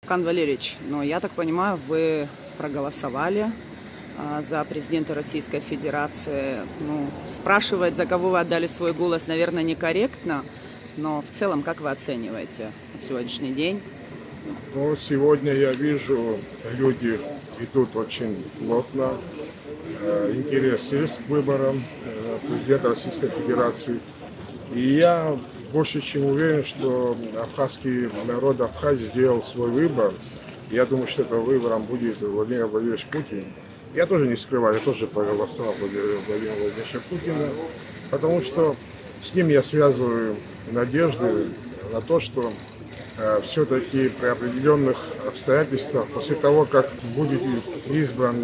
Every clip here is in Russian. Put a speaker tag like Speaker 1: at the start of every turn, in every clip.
Speaker 1: Кан Валерьевич, но я так понимаю, вы проголосовали за президента Российской Федерации. Ну, спрашивать, за кого вы отдали свой голос, наверное, некорректно, но в целом, как вы оцениваете сегодняшний день?
Speaker 2: Но сегодня я вижу, люди идут очень плотно. Интерес есть к выборам президента Российской Федерации. И я больше чем уверен, что абхазский народ Абхазии сделал свой выбор. Я думаю, что этим выбором будет Владимир Владимирович Путин. Я тоже не скрываю, я тоже проголосовал Владимира Владимировича Путина, потому что с ним я связываю надежды на то, что все-таки при определенных обстоятельствах, после того, как будет избран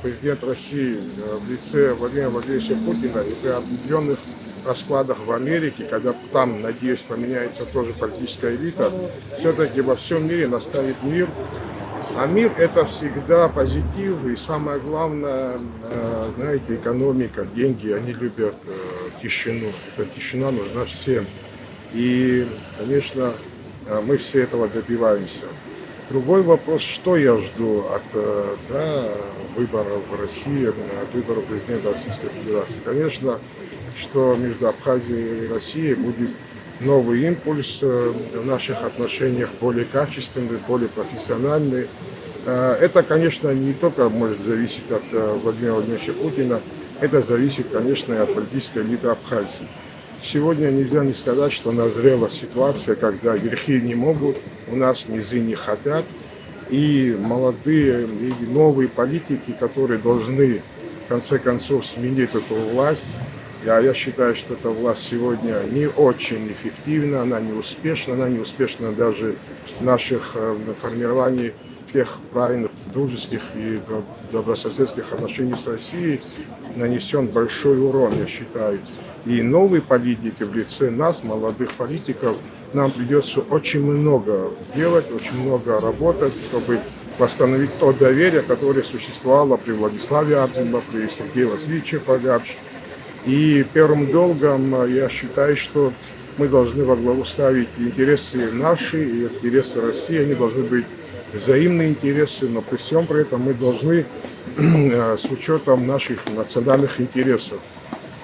Speaker 2: президент России в лице Владимира Владимировича Путина, и при определенных раскладах в Америке, когда там, надеюсь, поменяется тоже политическая элита, все-таки во всем мире настанет мир. А мир – это всегда позитив, и самое главное, знаете, экономика, деньги, они любят тишину. Эта тишина нужна всем. И, конечно, мы все этого добиваемся. Другой вопрос, что я жду от выборов в России, от выборов президента Российской Федерации. Конечно, что между Абхазией и Россией будет новый импульс в наших отношениях, более качественный, более профессиональный. Это, конечно, не только может зависеть от Владимира Владимировича Путина, это зависит, конечно, и от политической элиты Абхазии. Сегодня нельзя не сказать, что назрела ситуация, когда верхи не могут, у нас низы не хотят, и молодые, и новые политики, которые должны, в конце концов, сменить эту власть. Я считаю, что эта власть сегодня не очень эффективна, она не успешна даже в наших формировании тех правильных дружеских и добрососедских отношений с Россией нанесен большой урон, я считаю. И новые политики в лице нас, молодых политиков, нам придется очень много делать, очень много работать, чтобы восстановить то доверие, которое существовало при Владиславе Абзеле, при Сергее Васильевиче Полябше. И первым долгом я считаю, что мы должны во главу ставить интересы наши и интересы России. Они должны быть взаимные интересы, но при всем при этом мы должны с учетом наших национальных интересов.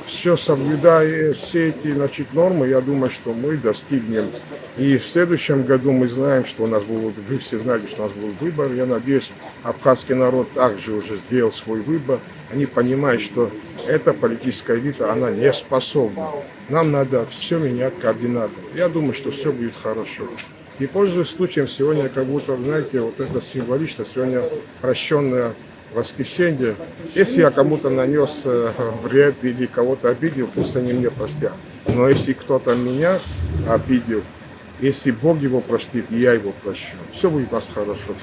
Speaker 2: Все соблюдая все эти нормы, я думаю, что мы достигнем. И в следующем году мы знаем, что у нас будут, вы все знаете, что у нас будет выбор. Я надеюсь, абхазский народ также уже сделал свой выбор. Они понимают, что эта политическая элита, она не способна. Нам надо все менять кардинально. Я думаю, что все будет хорошо. И пользуясь случаем, сегодня как будто, знаете, вот это символично, сегодня прощенное воскресенье. Если я кому-то нанес вред или кого-то обидел, пусть они мне простят. Но если кто-то меня обидел, если Бог его простит, я его прощу. Все будет у нас хорошо.